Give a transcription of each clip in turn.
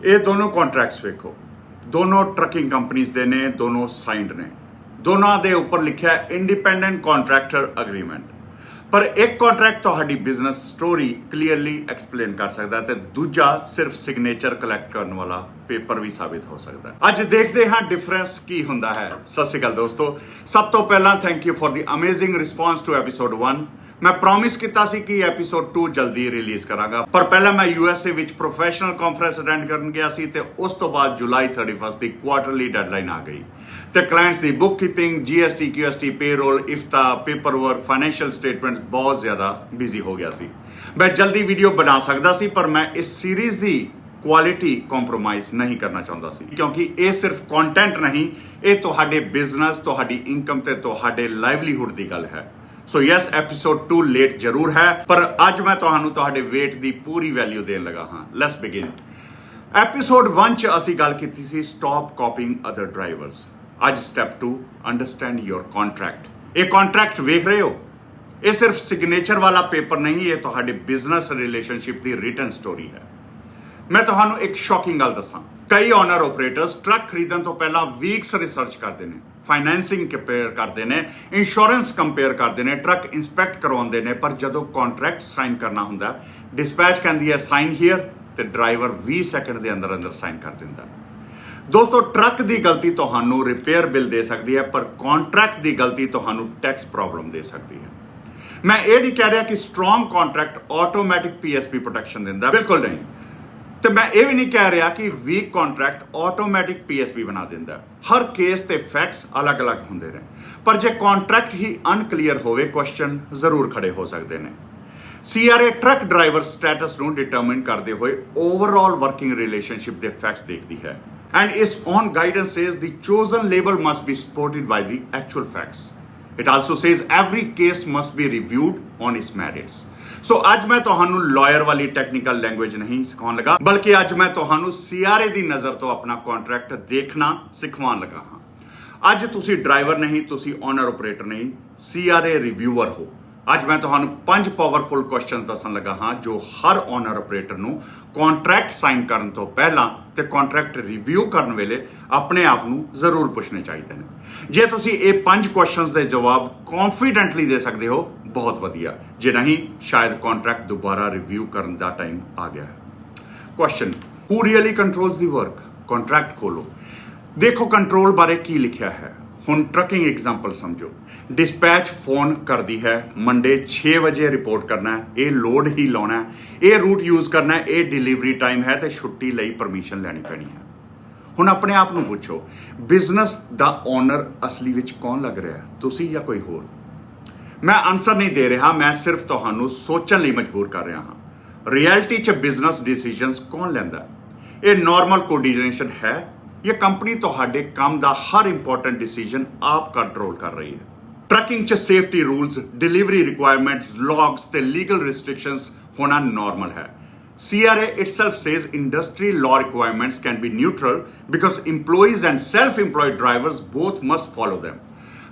ਇਹ ਦੋਨੋਂ ਕੰਟਰੈਕਟਸ ਵੇਖੋ, ਦੋਨੋਂ ਟਰੱਕਿੰਗ ਕੰਪਨੀਆਂ ਦੇ ਨੇ, ਦੋਨੋਂ ਸਾਈਨਡ ਨੇ, ਦੋਨਾਂ ਦੇ ਉੱਪਰ ਲਿਖਿਆ ਇੰਡੀਪੈਂਡੈਂਟ ਕੰਟਰੈਕਟਰ ਐਗਰੀਮੈਂਟ। ਪਰ ਇੱਕ ਕੰਟਰੈਕਟ ਤੁਹਾਡੀ ਬਿਜ਼ਨਸ ਸਟੋਰੀ ਕਲੀਅਰਲੀ ਐਕਸਪਲੇਨ ਕਰ ਸਕਦਾ ਤੇ ਦੂਜਾ ਸਿਰਫ ਸਿਗਨੇਚਰ ਕਲੈਕਟ ਕਰਨ ਵਾਲਾ ਪੇਪਰ ਵੀ ਸਾਬਿਤ ਹੋ ਸਕਦਾ। ਅੱਜ ਦੇਖਦੇ ਹਾਂ ਡਿਫਰੈਂਸ ਕੀ ਹੁੰਦਾ ਹੈ। ਸਤਿ ਸ਼੍ਰੀ ਅਕਾਲ ਦੋਸਤੋ, ਸਭ ਤੋਂ ਪਹਿਲਾਂ thank you for the amazing response to episode 1। ਮੈਂ ਪ੍ਰੋਮਿਸ ਕੀਤਾ ਸੀ ਕਿ ਐਪੀਸੋਡ 2 ਜਲਦੀ ਰਿਲੀਜ਼ ਕਰਾਂਗਾ, ਪਰ ਪਹਿਲਾਂ ਮੈਂ USA ਵਿੱਚ ਪ੍ਰੋਫੈਸ਼ਨਲ ਕਾਨਫਰੰਸ ਅਟੈਂਡ ਕਰਨ ਗਿਆ ਸੀ ਤੇ ਉਸ ਤੋਂ ਬਾਅਦ ਜੁਲਾਈ 31 ਦੀ ਕੁਆਰਟਰਲੀ ਡੈਡਲਾਈਨ ਆ ਗਈ ਤੇ ਕਲਾਇੰਟਸ ਦੀ bookkeeping, GST, QST, payroll, IFTA, paperwork, financial statements ਬਹੁਤ ਜ਼ਿਆਦਾ ਬਿਜ਼ੀ ਹੋ ਗਿਆ ਸੀ। ਮੈਂ ਜਲਦੀ ਵੀਡੀਓ ਬਣਾ ਸਕਦਾ ਸੀ, ਪਰ ਮੈਂ ਇਸ ਸੀਰੀਜ਼ ਦੀ ਕੁਆਲਿਟੀ ਕੰਪਰੋਮਾਈਜ਼ ਨਹੀਂ ਕਰਨਾ ਚਾਹੁੰਦਾ ਸੀ, ਕਿਉਂਕਿ ਇਹ ਸਿਰਫ ਕੰਟੈਂਟ ਨਹੀਂ, ਇਹ ਤੁਹਾਡੇ ਬਿਜ਼ਨਸ, ਤੁਹਾਡੀ ਇਨਕਮ ਤੇ ਤੁਹਾਡੇ ਲਾਈਵਲੀਹੁੱਡ ਦੀ ਗੱਲ ਹੈ। ਸੋ ਯੈਸ, ਐਪੀਸੋਡ 2 ਲੇਟ ਜ਼ਰੂਰ ਹੈ, ਪਰ ਅੱਜ ਮੈਂ ਤੁਹਾਨੂੰ ਤੁਹਾਡੇ ਵੇਟ ਦੀ ਪੂਰੀ ਵੈਲਿਊ ਦੇਣ ਲੱਗਾ ਹਾਂ। Let's begin. ਐਪੀਸੋਡ 1 ਚ ਅਸੀਂ ਗੱਲ ਕੀਤੀ ਸੀ ਸਟਾਪ ਕਾਪੀਇੰਗ ਅਦਰ ਡਰਾਈਵਰਸ। ਅੱਜ ਸਟੈਪ 2, ਅੰਡਰਸਟੈਂਡ ਯੋਰ ਕੰਟਰੈਕਟ। ਇਹ ਕੰਟਰੈਕਟ ਵੇਖ ਰਹੇ ਹੋ, ਇਹ ਸਿਰਫ ਸਿਗਨੇਚਰ ਵਾਲਾ ਪੇਪਰ ਨਹੀਂ, ਇਹ ਤੁਹਾਡੇ ਬਿਜ਼ਨਸ ਰਿਲੇਸ਼ਨਸ਼ਿਪ ਦੀ ਰਿਟਨ ਸਟੋਰੀ ਹੈ। ਮੈਂ ਤੁਹਾਨੂੰ ਇੱਕ ਸ਼ੌਕਿੰਗ ਗੱਲ ਦੱਸਾਂ, ਕਈ ਓਨਰ ਆਪਰੇਟਰਸ ਟਰੱਕ ਖਰੀਦਣ ਤੋਂ ਪਹਿਲਾਂ ਵੀਕਸ ਰਿਸਰਚ ਕਰਦੇ ਨੇ, ਫਾਈਨੈਂਸਿੰਗ ਕੰਪੇਅਰ ਕਰਦੇ ਨੇ, ਇੰਸ਼ੋਰੈਂਸ ਕੰਪੇਅਰ ਕਰਦੇ ਨੇ, ਟਰੱਕ ਇੰਸਪੈਕਟ ਕਰਵਾਉਂਦੇ ਨੇ, ਪਰ ਜਦੋਂ ਕੰਟਰੈਕਟ ਸਾਈਨ ਕਰਨਾ ਹੁੰਦਾ, ਡਿਸਪੈਚ ਕਹਿੰਦੀ ਹੈ ਸਾਈਨ ਹੀਅਰ ਤੇ ਡਰਾਈਵਰ 20 ਸੈਕਿੰਡ ਦੇ ਅੰਦਰ ਅੰਦਰ ਸਾਈਨ ਕਰ ਦਿੰਦਾ। ਦੋਸਤੋ, ਟਰੱਕ ਦੀ ਗਲਤੀ ਤੁਹਾਨੂੰ ਰਿਪੇਅਰ ਬਿੱਲ ਦੇ ਸਕਦੀ ਹੈ, ਪਰ ਕੰਟਰੈਕਟ ਦੀ ਗਲਤੀ ਤੁਹਾਨੂੰ ਟੈਕਸ ਪ੍ਰੋਬਲਮ ਦੇ ਸਕਦੀ ਹੈ। ਮੈਂ ਇਹ ਨਹੀਂ ਕਹਿ ਰਿਹਾ ਕਿ strong contract automatic PSP protection ਦਿੰਦਾ, ਬਿਲਕੁਲ ਨਹੀਂ। ਤੇ ਮੈਂ ਇਹ ਵੀ ਨਹੀਂ ਕਹਿ ਰਿਹਾ ਕਿ ਵੀਕ ਕੰਟਰੈਕਟ ਆਟੋਮੈਟਿਕ PSP ਬਣਾ ਦਿੰਦਾ। ਹਰ ਕੇਸ ਤੇ ਫੈਕਟਸ ਅਲੱਗ-ਅਲੱਗ ਹੁੰਦੇ ਨੇ, ਪਰ ਜੇ ਕੰਟਰੈਕਟ ਹੀ ਅਨਕਲੀਅਰ ਹੋਵੇ, ਕੁਐਸਚਨ ਜ਼ਰੂਰ ਖੜੇ ਹੋ ਸਕਦੇ ਨੇ। CRA ਟਰੱਕ ਡਰਾਈਵਰ ਸਟੇਟਸ ਨੂੰ ਡਿਟਰਮਾਈਨ ਕਰਦੇ ਹੋਏ ਓਵਰਆਲ ਵਰਕਿੰਗ ਰਿਲੇਸ਼ਨਸ਼ਿਪ ਦੇ ਫੈਕਟਸ ਦੇਖਦੀ ਹੈ, and its own guidance says the chosen label must be supported by the actual facts. It also says every case must be reviewed on its merits. ਸੋ ਅੱਜ ਮੈਂ ਤੁਹਾਨੂੰ lawyer ਵਾਲੀ technical language ਨਹੀਂ ਸਿਖਾਉਣ ਲੱਗਾ, ਬਲਕਿ ਅੱਜ ਮੈਂ ਤੁਹਾਨੂੰ CRA ਦੀ ਨਜ਼ਰ ਤੋਂ ਆਪਣਾ ਕੰਟਰੈਕਟ ਦੇਖਣਾ ਸਿਖਾਉਣ ਲੱਗਾ ਹਾਂ। ਅੱਜ ਤੁਸੀਂ ਡਰਾਈਵਰ ਨਹੀਂ, ਤੁਸੀਂ ਓਨਰ ਆਪਰੇਟਰ ਨਹੀਂ, CRA ਰਿਵਿਊਅਰ ਹੋ। ਅੱਜ ਮੈਂ ਤੁਹਾਨੂੰ 5 ਪਾਵਰਫੁਲ ਕੁਐਸਚਨਸ ਦੱਸਣ ਲੱਗਾ ਹਾਂ ਜੋ ਹਰ ਓਨਰ ਆਪਰੇਟਰ ਨੂੰ ਕੰਟਰੈਕਟ ਸਾਈਨ ਕਰਨ ਤੋਂ ਪਹਿਲਾਂ ਤੇ ਕੰਟਰੈਕਟ ਰਿਵਿਊ ਕਰਨ ਵੇਲੇ ਆਪਣੇ ਆਪ ਨੂੰ ਜ਼ਰੂਰ ਪੁੱਛਣੇ ਚਾਹੀਦੇ ਨੇ। ਜੇ ਤੁਸੀਂ ਇਹ 5 ਕੁਐਸਚਨਸ ਦੇ ਜਵਾਬ ਕੌਨਫੀਡੈਂਟਲੀ ਦੇ ਸਕਦੇ ਹੋ, ਬਹੁਤ ਵਧੀਆ। ਜੇ ਨਹੀਂ, ਸ਼ਾਇਦ ਕੰਟਰੈਕਟ ਦੁਬਾਰਾ ਰਿਵਿਊ ਕਰਨ ਦਾ ਟਾਈਮ ਆ ਗਿਆ ਹੈ। ਕੁਐਸਚਨ, ਹੂ ਰੀਅਲੀ ਕੰਟਰੋਲਸ ਦੀ ਵਰਕ? ਕੰਟਰੈਕਟ ਖੋਲੋ, ਦੇਖੋ ਕੰਟਰੋਲ ਬਾਰੇ ਕੀ ਲਿਖਿਆ ਹੈ। ਹੁਣ ਟਰੱਕਿੰਗ ਐਗਜ਼ਾਮਪਲ ਸਮਝੋ। ਡਿਸਪੈਚ ਫੋਨ ਕਰਦੀ ਹੈ, ਮੰਡੇ 6 ਵਜੇ ਰਿਪੋਰਟ ਕਰਨਾ ਹੈ, ਇਹ ਲੋਡ ਹੀ ਲਾਉਣਾ ਹੈ, ਇਹ ਰੂਟ ਯੂਜ਼ ਕਰਨਾ ਹੈ, ਇਹ ਡਿਲੀਵਰੀ ਟਾਈਮ ਹੈ ਤੇ ਛੁੱਟੀ ਲਈ ਪਰਮਿਸ਼ਨ ਲੈਣੀ ਪੈਣੀ ਹੈ। ਹੁਣ ਆਪਣੇ ਆਪ ਨੂੰ ਪੁੱਛੋ, ਬਿਜ਼ਨਸ ਦਾ ਓਨਰ ਅਸਲੀ ਵਿੱਚ ਕੌਣ ਲੱਗ ਰਿਹਾ, ਤੁਸੀਂ ਜਾਂ ਕੋਈ ਹੋਰ? ਮੈਂ ਆਨਸਰ ਨਹੀਂ ਦੇ ਰਿਹਾ, ਮੈਂ ਸਿਰਫ ਤੁਹਾਨੂੰ ਸੋਚਣ ਲਈ ਮਜਬੂਰ ਕਰ ਰਿਹਾ ਹਾਂ। ਰਿਐਲਿਟੀ 'ਚ ਬਿਜ਼ਨਸ ਡਿਸੀਜਨਸ ਕੌਣ ਲੈਂਦਾ? ਇਹ ਨਾਰਮਲ ਕੋਆਰਡੀਨੇਸ਼ਨ ਹੈ ਜਾਂ ਕੰਪਨੀ ਤੁਹਾਡੇ ਕੰਮ ਦਾ ਹਰ ਇੰਪੋਰਟੈਂਟ ਡਿਸੀਜਨ ਆਪ ਕੰਟਰੋਲ ਕਰ ਰਹੀ ਹੈ? ਟਰੱਕਿੰਗ 'ਚ safety rules, delivery requirements, logs ਤੇ ਲੀਗਲ ਰਿਸਟ੍ਰਿਕਸ਼ਨਸ ਹੋਣਾ ਨਾਰਮਲ ਹੈ। CRA itself says industry law requirements can be neutral because employees and self-employed drivers both must follow them.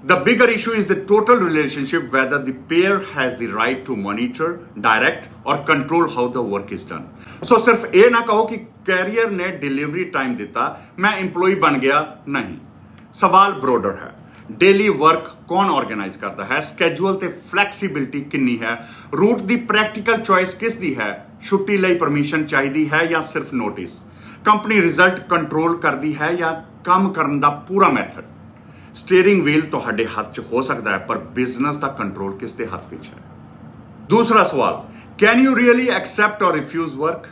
The bigger issue is the total relationship, whether the pair has the right to monitor, direct or control how the work is done. So ਸਿਰਫ ਇਹ ਨਾ ਕਹੋ ਕਿ career ਨੇ delivery time ਦਿੱਤਾ, ਮੈਂ EMPLOYEE ਬਣ ਗਿਆ, ਨਹੀਂ। ਸਵਾਲ ਬਰੋਡਰ ਹੈ। ਡੇਲੀ ਵਰਕ ਕੌਣ ਆਰਗੇਨਾਈਜ਼ ਕਰਦਾ ਹੈ? ਸਕੈਜੂਅਲ ਤੇ ਫਲੈਕਸੀਬਿਲਿਟੀ ਕਿੰਨੀ ਹੈ? ਰੂਟ ਦੀ ਪ੍ਰੈਕਟੀਕਲ ਚੋਇਸ ਕਿਸ ਦੀ ਹੈ? ਛੁੱਟੀ ਲਈ ਪਰਮਿਸ਼ਨ ਚਾਹੀਦੀ ਹੈ ਜਾਂ ਸਿਰਫ ਨੋਟਿਸ? ਕੰਪਨੀ ਰਿਜ਼ਲਟ ਕੰਟਰੋਲ ਕਰਦੀ ਹੈ ਜਾਂ ਕੰਮ ਕਰਨ ਦਾ ਪੂਰਾ ਮੈਥਡ? ਸਟੀਅਰਿੰਗ ਵੀਲ ਤੁਹਾਡੇ ਹੱਥ 'ਚ ਹੋ ਸਕਦਾ ਹੈ, ਪਰ ਬਿਜ਼ਨਸ ਦਾ ਕੰਟਰੋਲ ਕਿਸ ਦੇ ਹੱਥ ਵਿੱਚ ਹੈ? ਦੂਸਰਾ ਸਵਾਲ, ਕੈਨ ਯੂ ਰੀਅਲੀ ਐਕਸੈਪਟ ਔਰ ਰਿਫਿਊਜ਼ ਵਰਕ?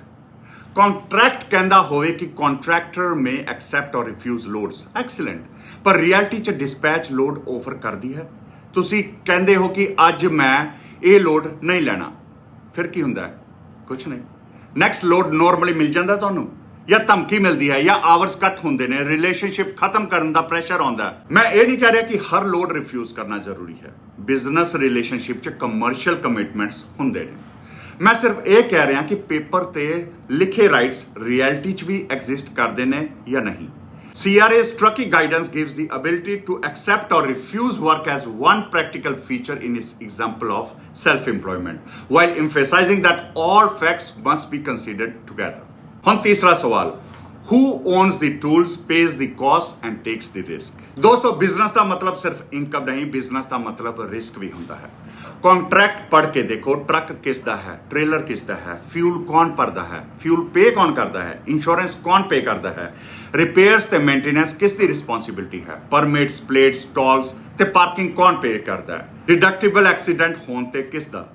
ਕੰਟਰੈਕਟ ਕਹਿੰਦਾ ਹੋਵੇ ਕਿ ਕੰਟਰੈਕਟਰ ਮੇ ਐਕਸੈਪਟ ਔਰ ਰਿਫਿਊਜ਼ ਲੋਡਸ, ਐਕਸੀਲੈਂਟ, ਪਰ ਰਿਐਲਿਟੀ 'ਚ ਡਿਸਪੈਚ ਲੋਡ ਆਫਰ ਕਰਦੀ ਹੈ। ਤੁਸੀਂ ਕਹਿੰਦੇ ਹੋ ਕਿ ਅੱਜ ਮੈਂ ਇਹ ਲੋਡ ਨਹੀਂ ਲੈਣਾ, ਫਿਰ ਕੀ ਹੁੰਦਾ ਹੈ? ਕੁਝ ਨਹੀਂ। ਨੈਕਸਟ ਲੋਡ ਨੋਰਮਲੀ ਮਿਲ ਜਾਂਦਾ ਤੁਹਾਨੂੰ, ਜਾਂ ਧਮਕੀ ਮਿਲਦੀ ਹੈ, ਜਾਂ ਆਵਰਸ ਕੱਟ ਹੁੰਦੇ ਨੇ, ਰਿਲੇਸ਼ਨਸ਼ਿਪ ਖਤਮ ਕਰਨ ਦਾ ਪ੍ਰੈਸ਼ਰ ਆਉਂਦਾ। ਮੈਂ ਇਹ ਨਹੀਂ ਕਹਿ ਰਿਹਾ ਕਿ ਹਰ ਲੋਡ ਰਿਫਿਊਜ਼ ਕਰਨਾ ਜ਼ਰੂਰੀ ਹੈ। ਬਿਜ਼ਨਸ ਰਿਲੇਸ਼ਨਸ਼ਿਪ 'ਚ ਕਮਰਸ਼ੀਅਲ ਕਮਿਟਮੈਂਟਸ ਹੁੰਦੇ ਨੇ। ਮੈਂ ਸਿਰਫ ਇਹ ਕਹਿ ਰਿਹਾ ਕਿ ਪੇਪਰ ਤੇ ਲਿਖੇ ਰਾਈਟਸ ਰਿਐਲਿਟੀ 'ਚ ਵੀ ਐਗਜ਼ਿਸਟ ਕਰਦੇ ਨੇ ਜਾਂ ਨਹੀਂ। CRA's trucking guidance gives the ability to accept or refuse work as one practical feature in its example of self-employment, while emphasizing that all facts must be considered together. ਹੁਣ ਤੀਸਰਾ ਸਵਾਲ, Who owns the tools, pays the cost and takes the risk? दोस्तों business का मतलब सिर्फ income नहीं, business का मतलब रिस्क भी होता है। कॉन्ट्रैक्ट पढ़ के देखो, ट्रक किसका है, ट्रेलर किसका है, फ्यूल कौन भरदा है, फ्यूल पे कौन करता है, इंश्योरेंस कौन पे करता है, रिपेयर्स ते मेंटेनेंस किसकी रिस्पॉन्सिबिलिटी है, परमिट्स, प्लेट्स, टोल्स ते पार्किंग कौन पे करता है, डिडक्टिबल एक्सीडेंट होने ते किसका,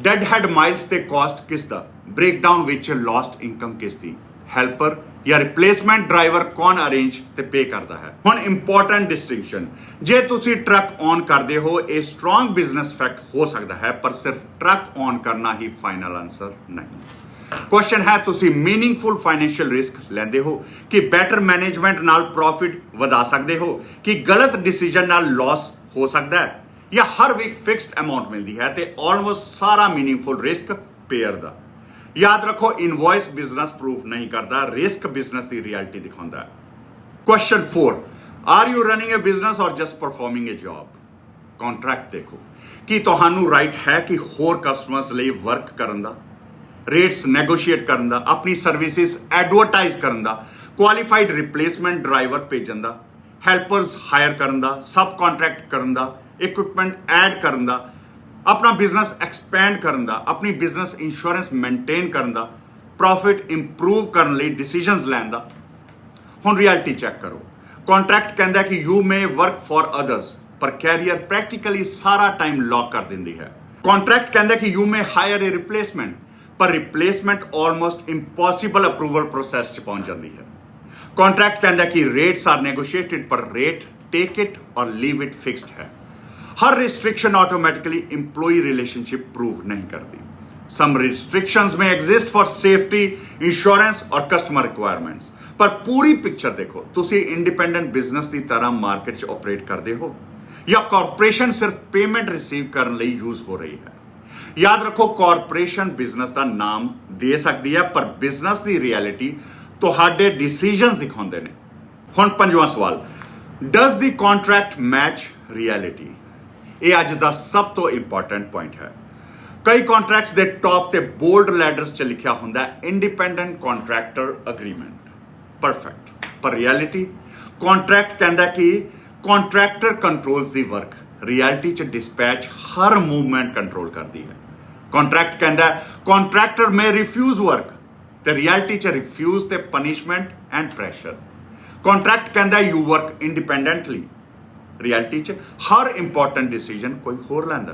डेड हेड माइल्स ते कॉस्ट किसका, ब्रेकडाउन विच लॉस्ट इनकम किसकी, हेल्पर या रिप्लेसमेंट ड्राइवर कौन अरेंज ते पे करता है। हुण इंपॉर्टेंट डिस्टिंक्शन, जे तुसी ट्रक ऑन करते हो ये स्ट्रॉन्ग बिजनेस फैक्ट हो सकता है, पर सिर्फ ट्रक ऑन करना ही फाइनल आंसर नहीं। क्वेश्चन है तुसी मीनिंगफुल फाइनेंशियल रिस्क लेंदे हो कि बेटर मैनेजमेंट नाल प्रॉफिट वधा सकते हो, कि गलत डिसीजन नाल लॉस हो सकता है, या हर वीक फिक्स्ड अमाउंट मिलती है ते ऑलमोस्ट सारा मीनिंगफुल रिस्क पेयर दा। याद रखो इनवॉइस बिजनेस प्रूफ नहीं करता, रिस्क बिजनेस की रियलिटी दिखाता है। Question 4, are you running a business or just performing a job? Contract देखो कि तुहानू राइट है कि होर कस्टमर्स लिए वर्क करन दा, रेट्स नैगोशिएट करन दा, अपनी सर्विसेज एडवरटाइज करन दा, क्वालिफाइड रिप्लेसमेंट ड्राइवर भेजन दा, हेल्पर्स हायर करन दा, सब कॉन्ट्रैक्ट करन दा, इक्विपमेंट ऐड करन दा, अपना बिजनेस एक्सपैंड करन दा, अपनी बिजनेस इंश्योरेंस मेनटेन करन दा, प्रॉफिट इंप्रूव करने लिए डिसीजंस लैन दा। हुण रियलिटी चेक करो। कॉन्ट्रैक्ट कहता कि you may work for others, पर कैरियर प्रैक्टिकली सारा टाइम लॉक कर देंदी है। कॉन्ट्रैक्ट कहता कि you may hire a replacement, पर replacement almost impossible approval process च पहुंच जाती है। कॉन्ट्रैक्ट कहता कि रेट्स आर नेगोशिएटेड, पर rate take it or leave it fixed है। हर restriction automatically employee relationship prove नहीं करती। Some restrictions may exist for safety, insurance और कस्टमर रिक्वायरमेंट्स, पर पूरी पिक्चर देखो। तुसी इंडिपेंडेंट बिजनेस की तरह मार्केट च ऑपरेट करते हो, या कॉरपोरेशन सिर्फ पेमेंट रिसीव करने लिए यूज हो रही है? याद रखो कॉरपोरेशन बिजनेस का नाम दे सकती है, पर बिजनेस की रियलिटी तुहाडे डिसीजन दिखाते हैं। हुण पंजवां सवाल, does the contract match reality? ये अज का सब तो इंपॉर्टेंट पॉइंट है। कई कॉन्ट्रैक्ट्स के टॉप ते बोल्ड लैडर्स च लिखा होंदा इंडिपेंडेंट कॉन्ट्रैक्टर अग्रीमेंट, परफेक्ट, पर रियलिटी कॉन्ट्रैक्ट कहता कि contractor controls the work, reality च डिस्पैच हर मूवमेंट कंट्रोल करती है। कॉन्ट्रैक्ट कहता कॉन्ट्रैक्टर में रिफ्यूज वर्क, ते रियलिटी च रिफ्यूज ते पनिशमेंट एंड प्रेशर। कॉन्ट्रैक्ट कहता यू वर्क इंडिपेंडेंटली, रियलिटी च हर इंपॉर्टेंट डिसीजन कोई होर लैंदा।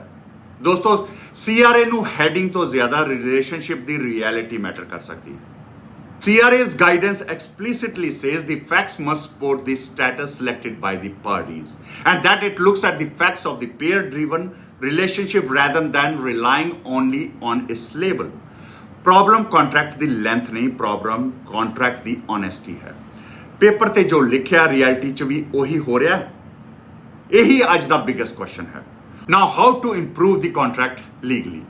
दोस्तों CRA नू हैडिंग तो ज्यादा रिलेशनशिप दी रियलिटी मैटर कर सकती है। CRA's guidance explicitly says the facts must support the status selected by the parties, and that it looks at the facts of the peer-driven relationship rather than relying only on its label. Problem contract the length नहीं, problem contract the honesty है। Paper ते जो लिखिया reality च भी वही हो रहा है। यही अज का बिगेस्ट क्वेश्चन है। Now how to improve the contract legally?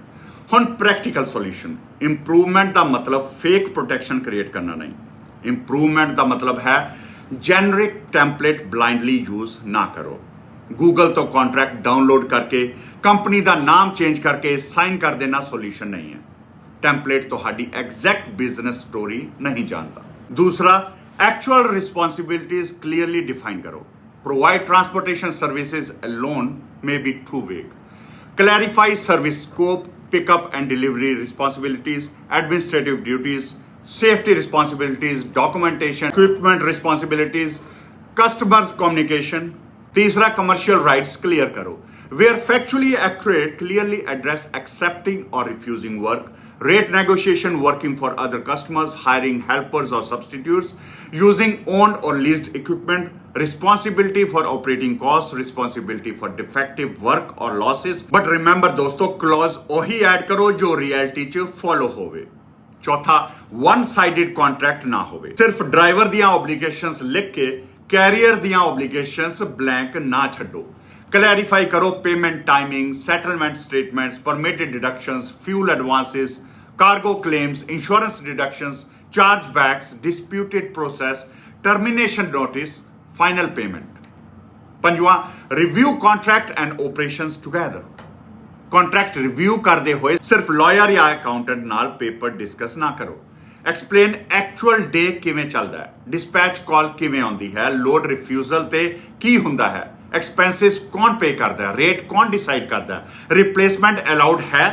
हुण प्रैक्टिकल सॉल्यूशन। इंप्रूवमेंट का मतलब फेक प्रोटेक्शन क्रिएट करना नहीं। इंप्रूवमेंट का मतलब है जेनरिक टेम्पलेट ब्लाइंडली यूज ना करो। गूगल तो कॉन्ट्रैक्ट डाउनलोड करके कंपनी का नाम चेंज करके साइन कर देना सॉल्यूशन नहीं है। टेम्पलेट तुहाडी एग्जैक्ट बिजनेस स्टोरी नहीं जानता। दूसरा, एक्चुअल रिस्पॉन्सिबिलिटीज क्लियरली डिफाइन करो। Provide transportation services alone may be too vague. Clarify service scope, pickup and delivery responsibilities, administrative duties, safety responsibilities, documentation, equipment responsibilities, customers communication. तीसरा, commercial rights clear करो. Where factually accurate, clearly address accepting or refusing work, rate negotiation, working for other customers, hiring helpers or substitutes, using owned or leased equipment, responsibility for operating costs, responsibility for defective work or losses. But remember दोस्तों, clause वही add करो जो reality च follow होवे। चौथा, one sided contract ना होवे। सिर्फ ड्राइवर दियां ऑब्लिगेशंस लिख के कैरियर दियां ऑब्लिगेशंस ब्लैंक ना छड्डो। क्लैरिफाई करो payment timing, settlement statements, permitted deductions, fuel advances, cargo claims, insurance deductions, chargebacks, disputed process, termination notice, final payment. पंजवां, review contract and operations together. Contract review करते हुए सिर्फ lawyer या accountant नाल paper discuss ना करो। Explain actual ਡੇ ਕਿਵੇਂ ਚੱਲਦਾ ਹੈ, ਡਿਸਪੈਚ ਕਾਲ ਕਿਵੇਂ ਆਉਂਦੀ ਹੈ, ਲੋਡ ਰਿਫਿਊਜ਼ਲ ਤੇ ਕੀ ਹੁੰਦਾ ਹੈ, ਐਕਸਪੈਂਸਿਸ ਕੌਣ ਪੇ ਕਰਦਾ ਹੈ, ਰੇਟ ਕੌਣ ਡਿਸਾਈਡ ਕਰਦਾ ਹੈ, ਰਿਪਲੇਸਮੈਂਟ ਅਲਾਉਡ ਹੈ,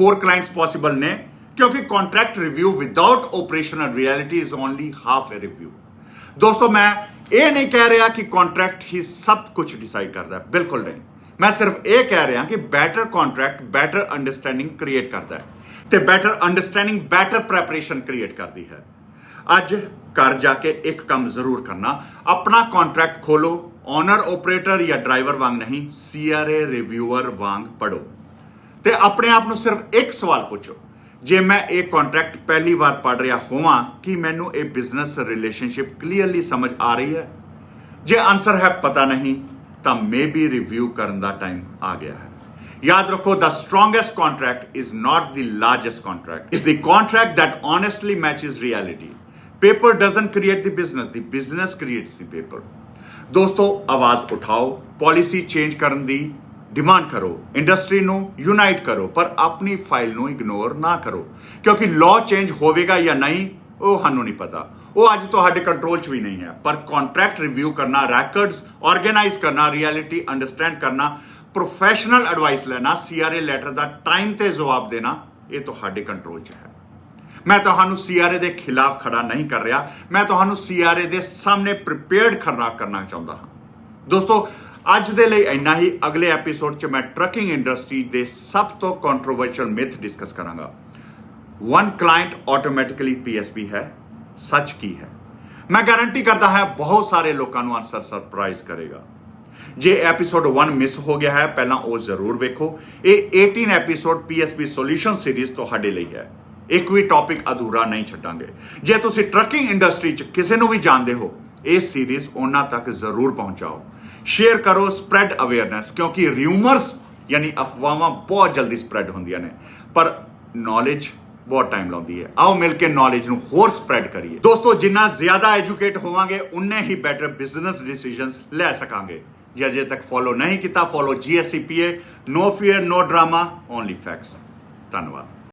ਹੋਰ ਕਲਾਇੰਟਸ ਪੋਸੀਬਲ ਨੇ, ਕਿਉਂਕਿ contract review without operational reality is only half a review. ਦੋਸਤੋ ਮੈਂ ਇਹ ਨਹੀਂ ਕਹਿ ਰਿਹਾ ਕਿ ਕੰਟਰੈਕਟ ਹੀ ਸਭ ਕੁਝ ਡਿਸਾਈਡ ਕਰਦਾ ਹੈ, ਬਿਲਕੁਲ ਨਹੀਂ। ਮੈਂ ਸਿਰਫ ਇਹ ਕਹਿ ਰਿਹਾ ਕਿ better contract better understanding create ਕਰਦਾ ਹੈ ਤੇ better understanding better preparation create ਕਰਦੀ ਹੈ। ਅੱਜ ਘਰ ਜਾ ਕੇ ਇੱਕ ਕੰਮ ਜ਼ਰੂਰ ਕਰਨਾ, ਆਪਣਾ ਕੰਟਰੈਕਟ ਖੋਲੋ, ਓਨਰ ਆਪਰੇਟਰ ਜਾਂ ਡਰਾਈਵਰ ਵਾਂਗ ਨਹੀਂ, CRA ਰਿਵਿਊਅਰ ਵਾਂਗ ਪੜੋ ਤੇ ਆਪਣੇ ਆਪ ਨੂੰ ਸਿਰਫ ਇੱਕ ਸਵਾਲ ਪੁੱਛੋ, ਜੇ ਮੈਂ ਇਹ ਕੰਟਰੈਕਟ ਪਹਿਲੀ ਵਾਰ ਪੜ ਰਿਹਾ ਹੋਵਾਂ ਕਿ ਮੈਨੂੰ ਇਹ ਬਿਜ਼ਨਸ ਰਿਲੇਸ਼ਨਸ਼ਿਪ ਕਲੀਅਰਲੀ ਸਮਝ ਆ ਰਹੀ ਹੈ? ਜੇ ਆਨਸਰ ਹੈ ਪਤਾ ਨਹੀਂ ਤਾਂ ਮੇਬੀ ਰਿਵਿਊ ਕਰਨ ਦਾ ਟਾਈਮ ਆ ਗਿਆ ਹੈ। याद रखो, the strongest contract is not the largest contract. It's the contract that honestly matches reality. Paper doesn't create the business creates the paper. दोस्तों आवाज उठाओ, पॉलिसी चेंज ਕਰਨ ਦੀ ਡਿਮਾਂਡ ਕਰੋ, ਇੰਡਸਟਰੀ ਨੂੰ ਯੂਨਾਈਟ ਕਰੋ, ਪਰ ਆਪਣੀ ਫਾਈਲ ਨੂੰ ਇਗਨੋਰ ਨਾ ਕਰੋ, ਕਿਉਂਕਿ ਲਾਅ ਚੇਂਜ ਹੋਵੇਗਾ ਜਾਂ ਨਹੀਂ ਉਹ ਸਾਨੂੰ ਨਹੀਂ ਪਤਾ, ਉਹ ਅੱਜ ਤੁਹਾਡੇ ਕੰਟਰੋਲ 'ਚ ਵੀ ਨਹੀਂ ਹੈ। ਪਰ ਕੰਟਰੈਕਟ ਰਿਵਿਊ ਕਰਨਾ, ਰੈਕਰਡਸ ਆਰਗੇਨਾਈਜ਼ ਕਰਨਾ, ਰਿਐਲਿਟੀ ਅੰਡਰਸਟੈਂਡ ਕਰਨਾ, ਪ੍ਰੋਫੈਸ਼ਨਲ ਐਡਵਾਈਸ ਲੈਣਾ, CRA ਲੈਟਰ ਦਾ ਟਾਈਮ ਤੇ ਜਵਾਬ ਦੇਣਾ, ਇਹ ਤੁਹਾਡੇ ਕੰਟਰੋਲ 'ਚ ਹੈ। ਮੈਂ ਤੁਹਾਨੂੰ CRA ਦੇ ਖਿਲਾਫ ਖੜਾ ਨਹੀਂ ਕਰ ਰਿਹਾ, ਮੈਂ ਤੁਹਾਨੂੰ CRA ਦੇ ਸਾਹਮਣੇ ਪ੍ਰੀਪੇਅਰਡ ਖੜਾ ਕਰਨਾ ਚਾਹੁੰਦਾ ਹਾਂ। ਦੋਸਤੋ ਅੱਜ ਦੇ ਲਈ ਇੰਨਾ ਹੀ। ਅਗਲੇ ਐਪੀਸੋਡ 'ਚ ਮੈਂ ਟਰੱਕਿੰਗ ਇੰਡਸਟਰੀ ਦੇ ਸਭ ਤੋਂ ਕੰਟਰੋਵਰਸ਼ੀਅਲ ਮਿਥ ਡਿਸਕਸ ਕਰਾਂਗਾ। ਵਨ ਕਲਾਇੰਟ ਆਟੋਮੈਟਿਕਲੀ PSP ਹੈ, ਸੱਚ ਕੀ ਹੈ? ਮੈਂ ਗਾਰੰਟੀ ਕਰਦਾ ਹਾਂ ਬਹੁਤ ਸਾਰੇ ਲੋਕਾਂ ਨੂੰ ਆਨਸਰ ਸਰਪ੍ਰਾਈਜ਼ ਕਰੇਗਾ। ਜੇ ਐਪੀਸੋਡ 1 ਮਿਸ ਹੋ ਗਿਆ ਹੈ, ਪਹਿਲਾਂ ਉਹ ਜ਼ਰੂਰ ਵੇਖੋ। ਇਹ 18 ਐਪੀਸੋਡ PSP ਸੋਲੂਸ਼ਨ ਸੀਰੀਜ਼ ਤੁਹਾਡੇ ਲਈ ਹੈ। ਇੱਕ ਵੀ ਟੌਪਿਕ ਅਧੂਰਾ ਨਹੀਂ ਛੱਡਾਂਗੇ। ਜੇ ਤੁਸੀਂ ਟਰੱਕਿੰਗ ਇੰਡਸਟਰੀ 'ਚ ਕਿਸੇ ਨੂੰ ਵੀ ਜਾਣਦੇ ਹੋ, ਇਹ ਸੀਰੀਜ਼ ਉਹਨਾਂ ਤੱਕ ਜ਼ਰੂਰ ਪਹੁੰਚਾਓ, ਸ਼ੇਅਰ ਕਰੋ, ਸਪਰੈਡ ਅਵੇਅਰਨੈਸ, ਕਿਉਂਕਿ ਰਿਊਮਰਸ ਯਾਨੀ ਅਫਵਾਹਾਂ ਬਹੁਤ ਜਲਦੀ ਸਪਰੈਡ ਹੁੰਦੀਆਂ ਨੇ, ਪਰ ਨੌਲੇਜ ਬਹੁਤ ਟਾਈਮ ਲਾਉਂਦੀ ਹੈ। ਆਓ ਮਿਲ ਕੇ ਨੌਲੇਜ ਨੂੰ ਹੋਰ ਸਪਰੈਡ ਕਰੀਏ। ਦੋਸਤੋ ਜਿੰਨਾ ਜ਼ਿਆਦਾ ਐਜੂਕੇਟ ਹੋਵਾਂਗੇ ਉਨੇ ਹੀ ਬੈਟਰ ਬਿਜ਼ਨਸ ਡਿਸੀਜਨਸ ਲੈ ਸਕਾਂਗੇ। ਜੇ ਅਜੇ ਤੱਕ ਫੋਲੋ ਨਹੀਂ ਕੀਤਾ, ਫੋਲੋ GSCPA। ਨੋ ਫੀਅਰ, ਨੋ ਡਰਾਮਾ, ਓਨਲੀ ਫੈਕਟਸ। ਧੰਨਵਾਦ।